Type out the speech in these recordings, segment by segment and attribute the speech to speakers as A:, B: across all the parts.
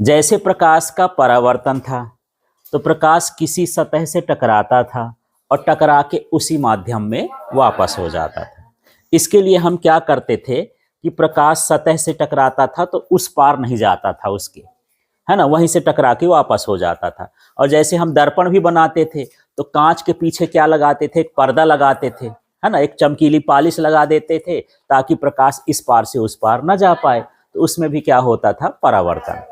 A: जैसे प्रकाश का परावर्तन था तो प्रकाश किसी सतह से टकराता था और टकरा के उसी माध्यम में वापस हो जाता था। इसके लिए हम क्या करते थे कि प्रकाश सतह से टकराता था तो उस पार नहीं जाता था उसके, है ना, वहीं से टकरा के वापस हो जाता था। और जैसे हम दर्पण भी बनाते थे तो कांच के पीछे क्या लगाते थे, एक पर्दा लगाते थे, है ना, एक चमकीली पॉलिश लगा देते थे ताकि प्रकाश इस पार से उस पार न जा पाए। तो उसमें भी क्या होता था, परावर्तन।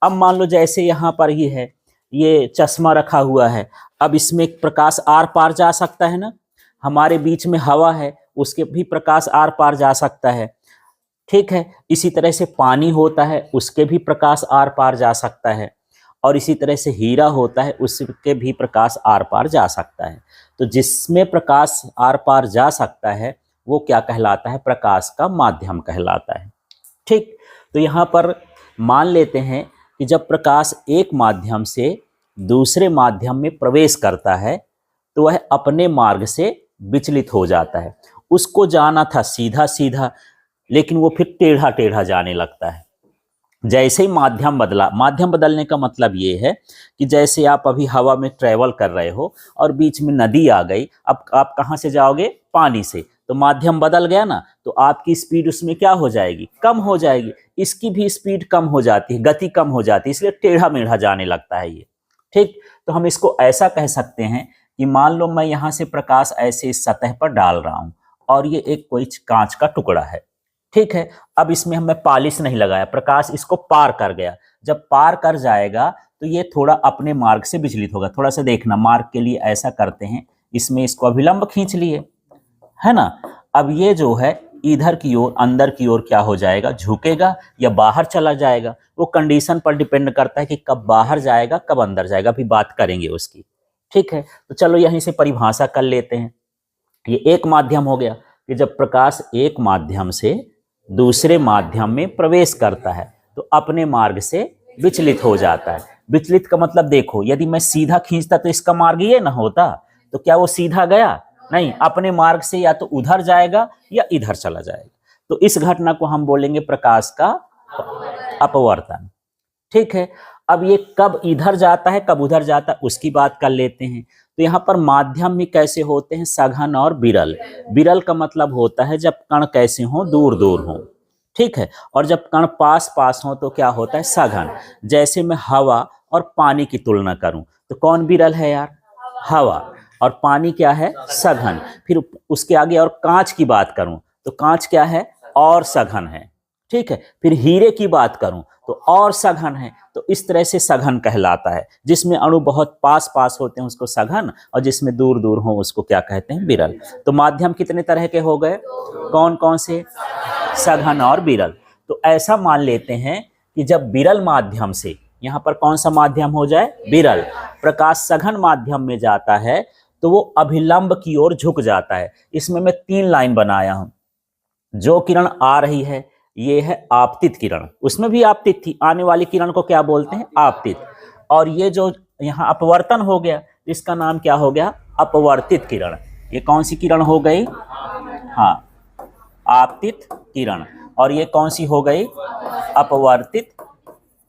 A: अब मान लो जैसे यहाँ पर ही है, ये चश्मा रखा हुआ है, अब इसमें प्रकाश आर पार जा सकता है ना, हमारे बीच में हवा है उसके भी प्रकाश आर पार जा सकता है, ठीक है। इसी तरह से पानी होता है उसके भी प्रकाश आर पार जा सकता है, और इसी तरह से हीरा होता है उसके भी प्रकाश आर पार जा सकता है। तो जिसमें प्रकाश आर पार जा सकता है वो क्या कहलाता है, प्रकाश का माध्यम कहलाता है, ठीक। तो यहाँ पर मान लेते हैं कि जब प्रकाश एक माध्यम से दूसरे माध्यम में प्रवेश करता है तो वह अपने मार्ग से विचलित हो जाता है। उसको जाना था सीधा सीधा, लेकिन वो फिर टेढ़ा टेढ़ा जाने लगता है। जैसे ही माध्यम बदला, माध्यम बदलने का मतलब ये है कि जैसे आप अभी हवा में ट्रेवल कर रहे हो और बीच में नदी आ गई, अब आप कहाँ से जाओगे, पानी से, तो माध्यम बदल गया ना, तो आपकी स्पीड उसमें क्या हो जाएगी, कम हो जाएगी। इसकी भी स्पीड कम हो जाती है, गति कम हो जाती है, इसलिए टेढ़ा मेढ़ा जाने लगता है ये, ठीक। तो हम इसको ऐसा कह सकते हैं कि मान लो मैं यहाँ से प्रकाश ऐसे इस सतह पर डाल रहा हूँ और ये एक कोई कांच का टुकड़ा है, ठीक है। अब इसमें हमें पॉलिश नहीं लगाया, प्रकाश इसको पार कर गया। जब पार कर जाएगा तो ये थोड़ा अपने मार्ग से विचलित होगा। थोड़ा सा देखना, मार्ग के लिए ऐसा करते हैं, इसमें इसको अभिलंब खींच लिए, है ना। अब ये जो है इधर की ओर, अंदर की ओर क्या हो जाएगा, झुकेगा या बाहर चला जाएगा। वो कंडीशन पर डिपेंड करता है कि कब बाहर जाएगा कब अंदर जाएगा, अभी बात करेंगे उसकी, ठीक है। तो चलो यहीं से परिभाषा कर लेते हैं। ये एक माध्यम हो गया कि जब प्रकाश एक माध्यम से दूसरे माध्यम में प्रवेश करता है तो अपने मार्ग से विचलित हो जाता है। विचलित का मतलब देखो, यदि मैं सीधा खींचता तो इसका मार्ग ये ना होता, तो क्या वो सीधा गया, नहीं, अपने मार्ग से या तो उधर जाएगा या इधर चला जाएगा। तो इस घटना को हम बोलेंगे प्रकाश का अपवर्तन, ठीक है। अब ये कब इधर जाता है कब उधर जाता है उसकी बात कर लेते हैं। तो यहाँ पर माध्यम में कैसे होते हैं, सघन और विरल। विरल का मतलब होता है जब कण कैसे हो, दूर दूर हो, ठीक है। और जब कण पास पास हो तो क्या होता है, सघन। जैसे मैं हवा और पानी की तुलना करूं तो कौन विरल है यार, हवा, और पानी क्या है, सघन। फिर उसके आगे और कांच की बात करूं तो कांच क्या है, और सघन है, ठीक है। फिर हीरे की बात करूं तो और सघन है। तो इस तरह से सघन कहलाता है। जिसमें अणु बहुत पास पास होते हैं उसको सघन, और जिसमें दूर दूर हो उसको क्या कहते हैं, विरल। तो माध्यम कितने तरह के हो गए, कौन कौन से, सघन और विरल। तो ऐसा मान लेते हैं कि जब विरल माध्यम से, यहाँ पर कौन सा माध्यम हो जाए, विरल, प्रकाश सघन माध्यम में जाता है तो वो अभिलंब की ओर झुक जाता है। इसमें मैं 3 लाइन बनाया हूं। जो किरण आ रही है ये है आपतित किरण, उसमें भी आपतित थी, आने वाली किरण को क्या बोलते हैं, आपतित। और ये जो यहाँ अपवर्तन हो गया इसका नाम क्या हो गया, अपवर्तित किरण। ये कौन सी किरण हो गई, हाँ, आपतित किरण। और ये कौन सी हो गई, अपवर्तित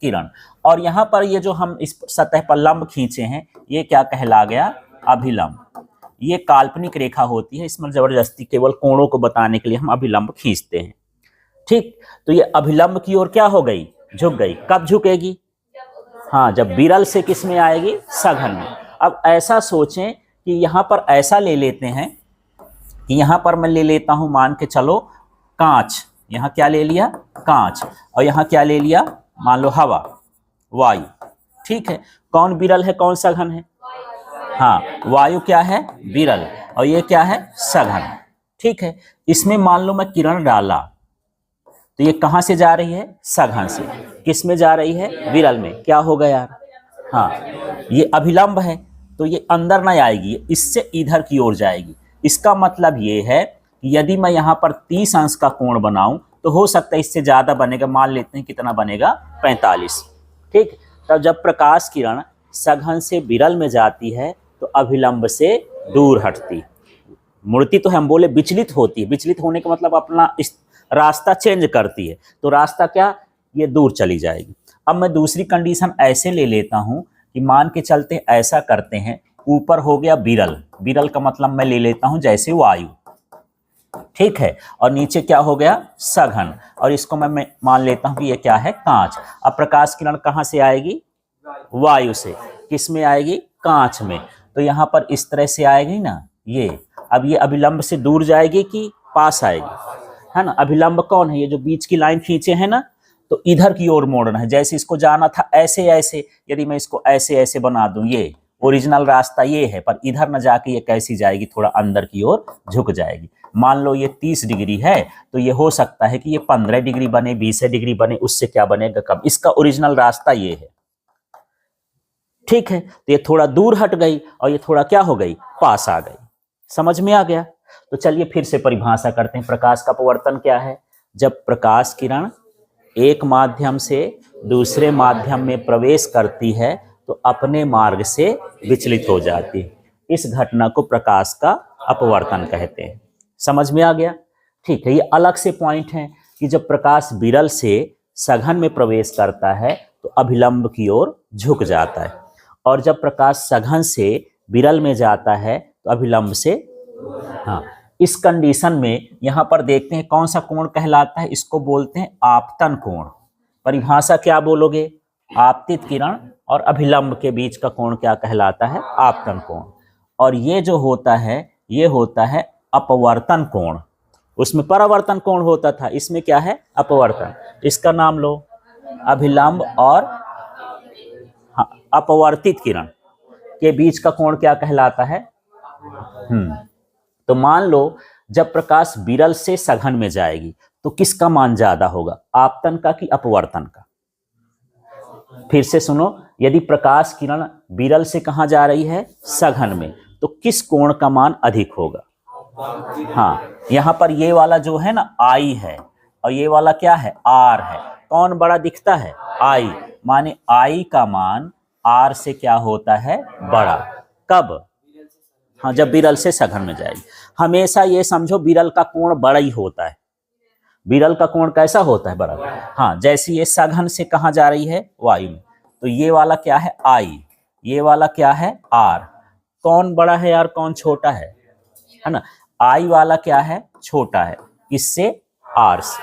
A: किरण। और यहाँ पर ये जो हम इस सतह पर लंब खींचे हैं ये क्या कहला गया, अभिलंब। ये काल्पनिक रेखा होती है, इसमें जबरदस्ती केवल कोणों को बताने के लिए हम अभिलंब खींचते हैं, ठीक। तो ये अभिलंब की ओर क्या हो गई, झुक गई। कब झुकेगी, हाँ, जब विरल से किस में आएगी, सघन में। अब ऐसा सोचें कि यहाँ पर ऐसा ले लेते हैं कि यहाँ पर मैं ले लेता हूँ, मान के चलो कांच, यहाँ क्या ले लिया, कांच, और यहाँ क्या ले लिया, मान लो हवा, वायु, ठीक है। कौन विरल है कौन सघन है, हाँ, वायु क्या है, विरल, और ये क्या है, सघन, ठीक है। इसमें मान लो मैं किरण डाला तो ये कहां से जा रही है, सघन से, किस में जा रही है, विरल में। क्या होगा यार, हाँ, ये अभिलंब है तो ये अंदर नहीं आएगी, इससे इधर की ओर जाएगी। इसका मतलब ये है कि यदि मैं यहाँ पर 30 अंश का कोण बनाऊं तो हो सकता है इससे ज्यादा बनेगा, मान लेते हैं कितना बनेगा, 45, ठीक। तब जब प्रकाश किरण सघन से विरल में जाती है तो अभिलंब से दूर हटती, मुड़ती तो हम बोले विचलित होती है। विचलित होने का मतलब अपना इस रास्ता चेंज करती है, तो रास्ता क्या, ये दूर चली जाएगी। अब मैं दूसरी कंडीशन ऐसे ले लेता हूं कि मान के चलते ऐसा करते हैं, ऊपर हो गया विरल, विरल का मतलब मैं ले लेता हूं जैसे वायु, ठीक है, और नीचे क्या हो गया सघन, और इसको मैं मान लेता हूं कि ये क्या है कांच। अब प्रकाश किरण कहां से आएगी, वायु से, किस में आएगी, कांच में, तो यहां पर इस तरह से आएगी ना ये। अब ये अभिलंब से दूर जाएगी कि पास आएगी, है ना। अभिलंब कौन है, ये जो बीच की लाइन खींचे है ना, तो इधर की ओर मोड़ना है। जैसे इसको जाना था ऐसे ऐसे, यदि मैं इसको ऐसे ऐसे बना दूं, ये ओरिजिनल रास्ता ये है, पर इधर न जाके ये कैसी जाएगी, थोड़ा अंदर की ओर झुक जाएगी। मान लो ये 30 डिग्री है, तो ये हो सकता है कि ये 15 डिग्री बने, 20 डिग्री बने, उससे क्या बनेगा कम। इसका ओरिजिनल रास्ता ये है, ठीक है। तो ये थोड़ा दूर हट गई और ये थोड़ा क्या हो गई, पास आ गई। समझ में आ गया। तो चलिए फिर से परिभाषा करते हैं। प्रकाश का अपवर्तन क्या है, जब प्रकाश किरण एक माध्यम से दूसरे माध्यम में प्रवेश करती है तो अपने मार्ग से विचलित हो जाती है। इस घटना को प्रकाश का अपवर्तन कहते हैं। समझ में आ गया, ठीक है। ये अलग से पॉइंट है कि जब प्रकाश विरल से सघन में प्रवेश करता है तो अभिलंब की ओर झुक जाता है, और जब प्रकाश सघन से विरल में जाता है तो अभिलंब से, हाँ, इस कंडीशन में यहां पर देखते हैं कौन सा कोण कहलाता है, इसको बोलते हैं आपतन कोण। परिभाषा क्या बोलोगे, आपतित किरण और अभिलंब के बीच का कोण क्या कहलाता है, आपतन कोण। और ये जो होता है ये होता है अपवर्तन कोण। उसमें परावर्तन कोण होता था, इसमें क्या है अपवर्तन। इसका नाम लो, अभिलंब और अपवर्तित किरण के बीच का कोण क्या कहलाता है। तो मान लो जब प्रकाश विरल से सघन में जाएगी तो किसका मान ज्यादा होगा, आपतन का कि अपवर्तन का। फिर से सुनो, यदि प्रकाश किरण विरल से कहां जा रही है, सघन में, तो किस कोण का मान अधिक होगा। हाँ, यहां पर ये वाला जो है ना आई है, और ये वाला क्या है आर है। कौन बड़ा दिखता है, आई, माने आई का मान आर से क्या होता है, बड़ा। कब, हाँ, जब विरल से सघन में जाएगी। हमेशा ये समझो विरल का कोण बड़ा ही होता है। विरल का कोण कैसा होता है, बड़ा। हाँ, जैसे ये सघन से कहां जा रही है, वायु में, तो ये वाला क्या है आई, ये वाला क्या है आर। कौन बड़ा है यार, कौन छोटा है ना। आई वाला क्या है, छोटा है, इससे आर से,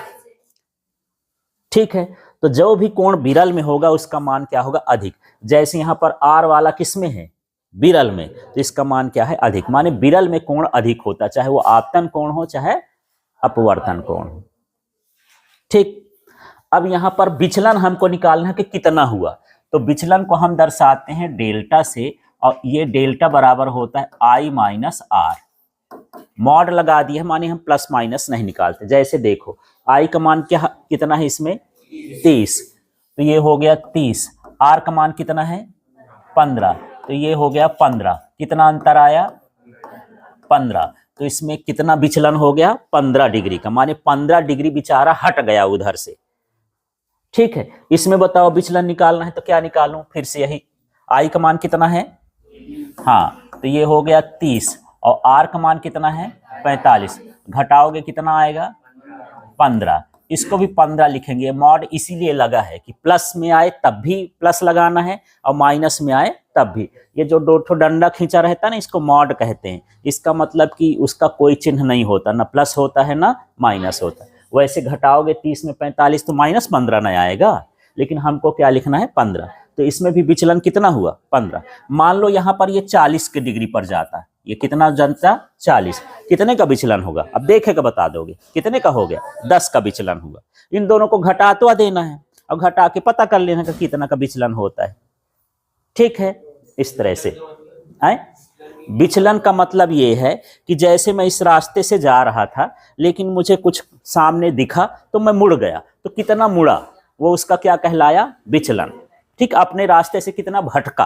A: ठीक है। तो जो भी कोण विरल में होगा उसका मान क्या होगा, अधिक। जैसे यहां पर आर वाला किस में है, विरल में, तो इसका मान क्या है, अधिक। माने विरल में कोण अधिक होता, चाहे वो आपतन कोण हो चाहे अपवर्तन कोण हो, ठीक। अब यहां पर विचलन हमको निकालना है कि कितना हुआ, तो विचलन को हम दर्शाते हैं डेल्टा से, और ये डेल्टा बराबर होता है आई माइनस आर। मॉड लगा दिया है, माने हम प्लस माइनस नहीं निकालते। जैसे देखो आई का मान क्या कितना है इसमें, 30, तो ये हो गया 30। आर का मान कितना है, 15, तो ये हो गया 15। कितना अंतर आया, 15। तो इसमें कितना विचलन हो गया, 15 डिग्री का, माने 15 डिग्री बेचारा हट गया उधर से, ठीक है। इसमें बताओ विचलन निकालना है तो क्या निकालूं, फिर से यही, आई का मान कितना है, हाँ, तो ये हो गया 30, और आर का मान कितना है 45, घटाओगे कितना आएगा 15। इसको भी 15 लिखेंगे। मॉड इसीलिए लगा है कि प्लस में आए तब भी प्लस लगाना है और माइनस में आए तब भी। ये जो दो ठो डंडा खींचा रहता है ना, इसको मॉड कहते हैं। इसका मतलब कि उसका कोई चिन्ह नहीं होता, ना प्लस होता है ना माइनस होता है। वैसे घटाओगे 30 में 45 तो माइनस 15 नहीं आएगा, लेकिन हमको क्या लिखना है 15। तो इसमें भी विचलन कितना हुआ 15। मान लो यहाँ पर ये 40 के डिग्री पर जाता है, ये कितना जनता 40, कितने का विचलन होगा, अब देखेगा बता दोगे कितने का हो गया, 10 का विचलन हुआ। इन दोनों को घटा तो देना है और घटा के पता कर लेना का कितना का विचलन होता है, ठीक है। इस तरह से आए। विचलन का मतलब ये है कि जैसे मैं इस रास्ते से जा रहा था लेकिन मुझे कुछ सामने दिखा तो मैं मुड़ गया, तो कितना मुड़ा वो उसका क्या कहलाया, विचलन, ठीक। अपने रास्ते से कितना भटका,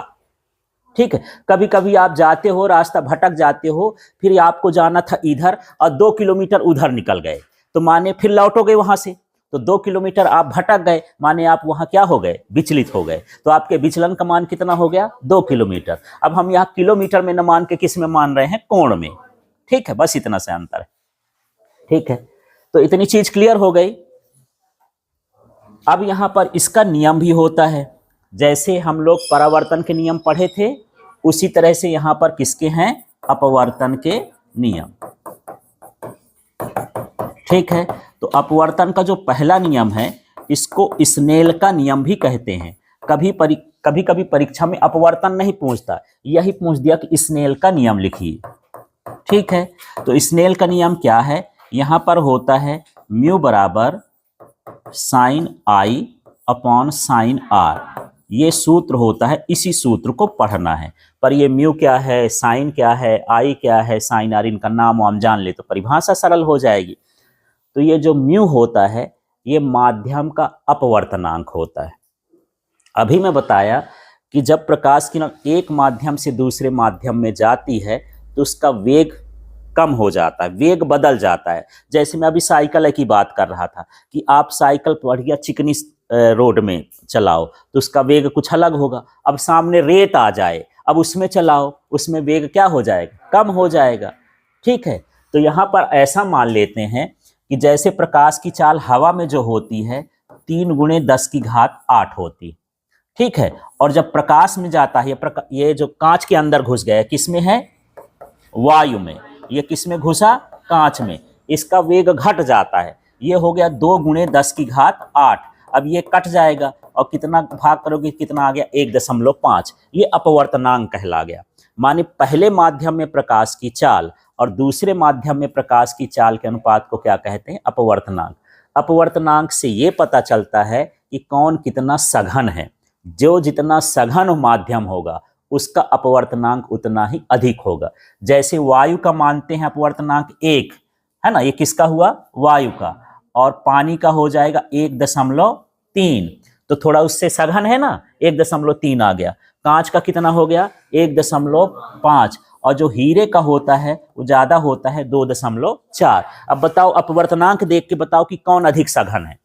A: ठीक है। कभी कभी आप जाते हो, रास्ता भटक जाते हो, फिर आपको जाना था इधर और 2 किलोमीटर उधर निकल गए, तो माने फिर लौटोगे वहां से, तो 2 किलोमीटर आप भटक गए, माने आप वहां क्या हो गए, विचलित हो गए। तो आपके विचलन का मान कितना हो गया, 2 किलोमीटर। अब हम यहाँ किलोमीटर में न मान के किस में मान रहे हैं, कोण में, ठीक है। बस इतना से अंतर है, ठीक है। तो इतनी चीज क्लियर हो गई। अब यहाँ पर इसका नियम भी होता है, जैसे हम लोग परावर्तन के नियम पढ़े थे उसी तरह से यहाँ पर किसके हैं, अपवर्तन के नियम। ठीक है, तो अपवर्तन का जो पहला नियम है इसको स्नेल का नियम भी कहते हैं। कभी कभी परीक्षा में अपवर्तन नहीं पूछता, यही पूछ दिया कि स्नेल का नियम लिखिए। ठीक है, तो स्नेल का नियम क्या है, यहां पर होता है म्यू बराबर sine i upon sine r, ये सूत्र होता है, इसी सूत्र को पढ़ना है। पर ये म्यू क्या है, साइन क्या है, आई क्या है, साइन आर, इनका नाम वाम जान ले तो परिभाषा सरल हो जाएगी। तो ये जो म्यू होता है ये माध्यम का अपवर्तनांक होता है। अभी मैं बताया कि जब प्रकाश किरण एक माध्यम से दूसरे माध्यम में जाती है तो उसका वेग कम हो जाता है, वेग बदल जाता है। जैसे मैं अभी साइकिल की बात कर रहा था कि आप साइकिल बढ़िया चिकनी रोड में चलाओ तो उसका वेग कुछ अलग होगा। अब सामने रेत आ जाए, अब उसमें चलाओ, उसमें वेग क्या हो जाएगा, कम हो जाएगा। ठीक है, तो यहाँ पर ऐसा मान लेते हैं कि जैसे प्रकाश की चाल हवा में जो होती है 3 गुणे 10 की घात 8 होती। ठीक है, और जब प्रकाश में जाता है ये जो कांच के अंदर घुस गया, किस में है, वायु में, ये किस में घुसा, कांच में, इसका वेग घट जाता है, ये हो गया 2 गुणे 10 की घात 8। अब ये कट जाएगा और कितना भाग करोगे, कितना आ गया, 1.5, ये अपवर्तनांक कहला गया। माने पहले माध्यम में प्रकाश की चाल और दूसरे माध्यम में प्रकाश की चाल के अनुपात को क्या कहते हैं, अपवर्तनांक। अपवर्तनांक से ये पता चलता है कि कौन कितना सघन है। जो जितना सघन माध्यम होगा उसका अपवर्तनांक उतना ही अधिक होगा। जैसे वायु का मानते हैं अपवर्तनांक 1 है ना, ये किसका हुआ, वायु का, और पानी का हो जाएगा 1.3, तो थोड़ा उससे सघन है ना, 1.3 आ गया। कांच का कितना हो गया, 1.5, और जो हीरे का होता है वो ज्यादा होता है, 2.4। अब बताओ, अपवर्तनांक देख के बताओ कि कौन अधिक सघन है,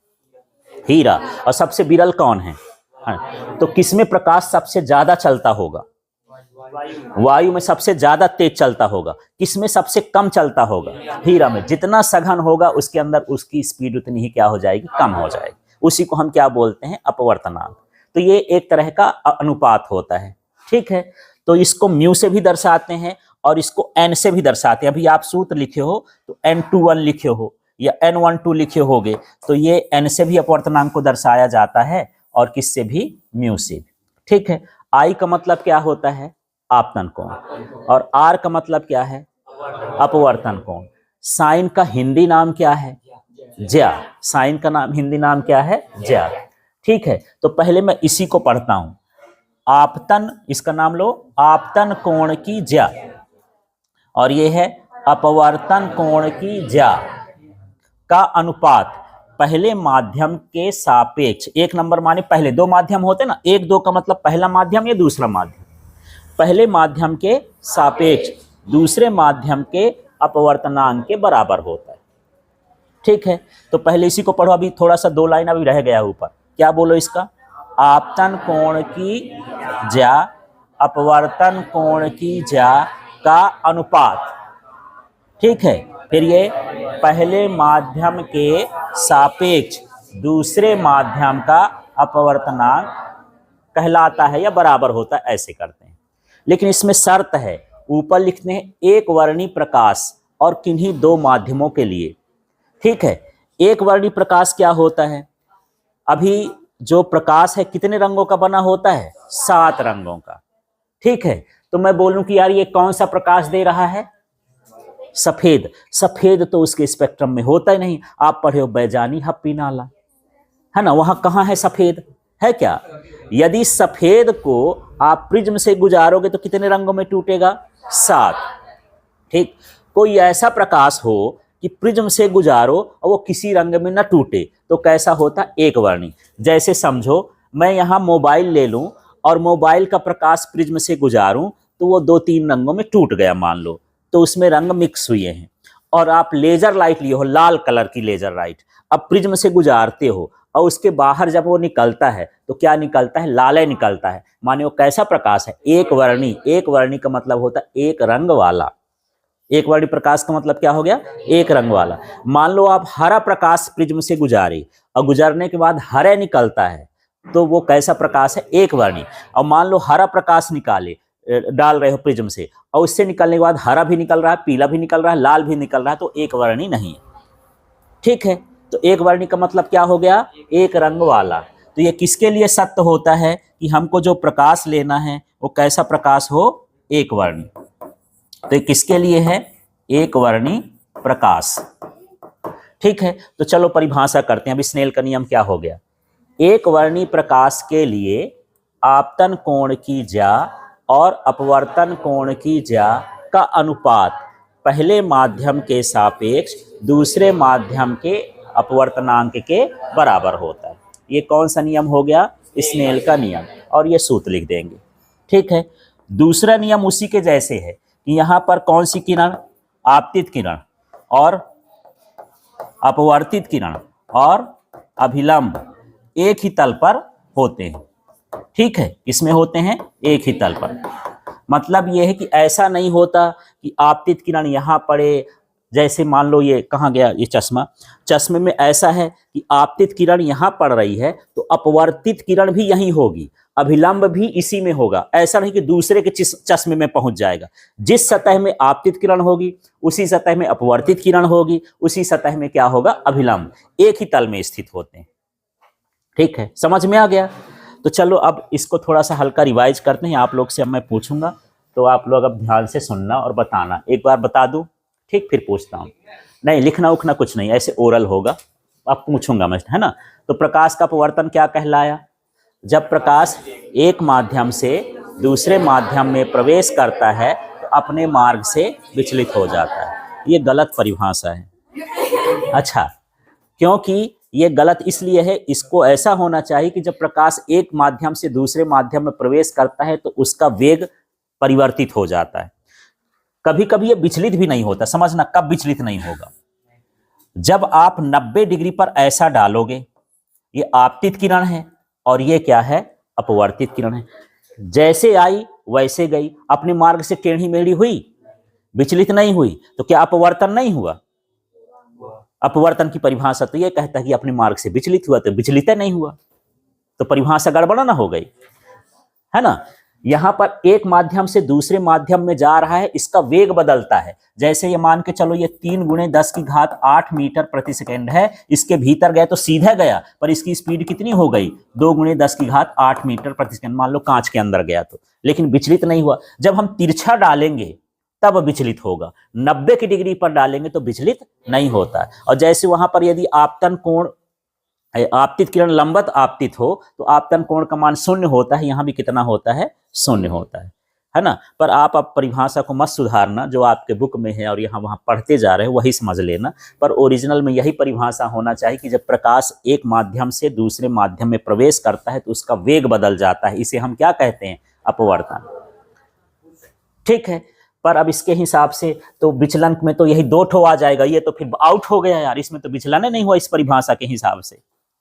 A: हीरा, और सबसे विरल कौन है। तो किसमें प्रकाश सबसे ज्यादा चलता होगा, वायु में सबसे ज्यादा तेज चलता होगा, किसमें सबसे कम चलता होगा, हीरा में। जितना सघन होगा उसके अंदर उसकी स्पीड उतनी ही क्या हो जाएगी, कम हो जाएगी। उसी को हम क्या बोलते हैं, अपवर्तनांक। तो ये एक तरह का अनुपात होता है। ठीक है, तो इसको म्यू से भी दर्शाते हैं और इसको एन से भी दर्शाते हैं। अभी आप सूत्र लिखे हो तो N21 लिखे हो या N12 लिखे होगे, तो ये एन से भी अपवर्तनांक को दर्शाया जाता है और किससे भी, म्यू से भी। ठीक है, आई का मतलब क्या होता है, आपतन कोण, और आर का मतलब क्या है, अपवर्तन कोण। साइन का हिंदी नाम क्या है, ज्या, साइन का नाम हिंदी नाम क्या है, ज्या। ठीक है, तो पहले मैं इसी को पढ़ता हूं, आपतन, इसका नाम लो, आपतन कोण की ज्या, और ये है अपवर्तन कोण की ज्या का अनुपात पहले माध्यम के सापेक्ष। 1 नंबर माने पहले 2 माध्यम होते ना, 1 2 का मतलब पहला माध्यम या दूसरा माध्यम, पहले माध्यम के सापेक्ष दूसरे माध्यम के अपवर्तनांक के बराबर होता है। ठीक है, तो पहले इसी को पढ़ो, अभी थोड़ा सा 2 लाइन अभी रह गया ऊपर, क्या बोलो इसका, आपतन कोण की ज्या अपवर्तन कोण की ज्या का अनुपात। ठीक है, फिर ये पहले माध्यम के सापेक्ष दूसरे माध्यम का अपवर्तनांक कहलाता है या बराबर होता है, ऐसे करते हैं। लेकिन इसमें शर्त है, ऊपर लिखते हैं एक वर्णी प्रकाश और किन्हीं 2 माध्यमों के लिए। ठीक है, एक वर्णी प्रकाश क्या होता है, अभी जो प्रकाश है कितने रंगों का बना होता है, 7 रंगों का। ठीक है, तो मैं बोलूं कि यार ये कौन सा प्रकाश दे रहा है, सफेद। सफेद तो उसके स्पेक्ट्रम में होता ही नहीं। आप पढ़े हो बैजानी हप्पी नाला, है ना, वहां कहां है सफेद, है क्या। यदि सफेद को आप प्रिज्म से गुजारोगे तो कितने रंगों में टूटेगा, 7। ठीक, कोई ऐसा प्रकाश हो कि प्रिज्म से गुजारो और वो किसी रंग में न टूटे तो कैसा होता, एक वर्णी। जैसे समझो मैं यहाँ मोबाइल ले लूं और मोबाइल का प्रकाश प्रिज्म से गुजारूं तो वो 2-3 रंगों में टूट गया मान लो, तो उसमें रंग मिक्स हुए हैं। और आप लेजर लाइट लिए हो, लाल कलर की लेजर लाइट, अब प्रिज्म से गुजारते हो और उसके बाहर जब वो निकलता है तो क्या निकलता है, लाल निकलता है। माने वो कैसा प्रकाश है, एक वर्णी। एक वर्णी का मतलब होता है एक रंग वाला। एक वर्णी प्रकाश का मतलब क्या हो गया, एक रंग वाला। मान लो आप हरा प्रकाश प्रिज्म से गुजारे और गुजरने के बाद हरे निकलता है तो वो कैसा प्रकाश है? एक वर्णी। और मान लो हरा प्रकाश निकाले, डाल रहे हो प्रिज्म से, और उससे निकलने के बाद हरा भी निकल रहा है, पीला भी निकल रहा है, लाल भी निकल रहा है, तो एक वर्णी नहीं है। ठीक है, तो एक वर्णी का मतलब क्या हो गया? एक रंग वाला। तो ये किसके लिए सत्य होता है कि हमको जो प्रकाश लेना है वो कैसा प्रकाश हो? एक वर्णी। तो ये किसके लिए है? एक वर्णी प्रकाश। ठीक है, तो चलो परिभाषा करते हैं। अभी स्नेल का नियम क्या हो गया? एक वर्णी प्रकाश के लिए आपतन कोण की ज्या और अपवर्तन कोण की ज्या का अनुपात पहले माध्यम के सापेक्ष दूसरे माध्यम के अपवर्तनांक के बराबर होता है। ये कौन सा नियम हो गया? स्नेल का नियम। और ये सूत्र लिख देंगे। ठीक है, दूसरा नियम उसी के जैसे है कि यहाँ पर कौन सी किरण? आपतित किरण और अपवर्तित किरण और अभिलंब एक ही तल पर होते हैं। ठीक है, इसमें होते हैं एक ही तल पर। मतलब यह है कि ऐसा नहीं होता कि आपतित किरण यहाँ पड़े, जैसे मान लो ये कहाँ गया ये चश्मा, चश्मे में ऐसा है कि आपतित किरण यहाँ पड़ रही है तो अपवर्तित किरण भी यहीं होगी, अभिलंब भी इसी में होगा। ऐसा नहीं कि दूसरे के चश्मे में पहुंच जाएगा। जिस सतह में आपतित किरण होगी उसी सतह में अपवर्तित किरण होगी, उसी सतह में क्या होगा? अभिलंब। एक ही तल में स्थित होते हैं। ठीक है, समझ में आ गया? तो चलो अब इसको थोड़ा सा हल्का रिवाइज करते हैं। आप लोग से अब मैं पूछूंगा तो आप लोग अब ध्यान से सुनना और बताना। एक बार बता दूं, ठीक, फिर पूछता हूं। नहीं लिखना उखना कुछ नहीं, ऐसे ओरल होगा। अब पूछूंगा मैं, है ना? तो प्रकाश का अपवर्तन क्या कहलाया? जब प्रकाश एक माध्यम से दूसरे माध्यम में प्रवेश करता है तो अपने मार्ग से विचलित हो जाता है। ये गलत परिभाषा है। अच्छा, क्योंकि ये गलत इसलिए है, इसको ऐसा होना चाहिए कि जब प्रकाश एक माध्यम से दूसरे माध्यम में प्रवेश करता है तो उसका वेग परिवर्तित हो जाता है। कभी कभी ये विचलित भी नहीं होता। समझना कब विचलित नहीं होगा? जब आप 90 डिग्री पर ऐसा डालोगे, ये आपतित किरण है और ये क्या है? अपवर्तित किरण है। जैसे आई वैसे गई, अपने मार्ग से टेढ़ी मेढ़ी हुई, विचलित नहीं हुई, तो क्या अपवर्तन नहीं हुआ? अपवर्तन की परिभाषा तो ये कहता है कि अपने मार्ग से विचलित हुआ, तो विचलित नहीं हुआ, तो परिभाषा गड़बड़ ना हो गई, है ना? यहां पर एक माध्यम से दूसरे माध्यम में जा रहा है, इसका वेग बदलता है। जैसे ये मान के चलो ये 3 × 10⁸ मीटर प्रति सेकेंड है, इसके भीतर गए तो सीधा गया, पर इसकी स्पीड कितनी हो गई? 2 × 10⁸ मीटर प्रति सेकेंड। मान लो कांच के अंदर गया तो, लेकिन विचलित नहीं हुआ। जब हम तिरछा डालेंगे तब विचलित होगा, 90 की डिग्री पर डालेंगे तो विचलित नहीं होता। और जैसे वहां पर यदि आपतन कोण, आपतित किरण लंबवत आपतित हो तो आपतन कोण का मान 0 होता है। यहां भी कितना होता है? 0 होता है ना? पर आप अब परिभाषा को मत सुधारना, जो आपके बुक में है और यहाँ वहां पढ़ते जा रहे हो वही समझ लेना। पर ओरिजिनल में यही परिभाषा होना चाहिए कि जब प्रकाश एक माध्यम से दूसरे माध्यम में प्रवेश करता है तो उसका वेग बदल जाता है। इसे हम क्या कहते हैं? अपवर्तन। ठीक है, पर अब इसके हिसाब से तो विचलन में तो यही 2 ठो आ जाएगा। ये तो फिर आउट हो गया यार, इसमें तो विचलन नहीं हुआ इस परिभाषा के हिसाब से।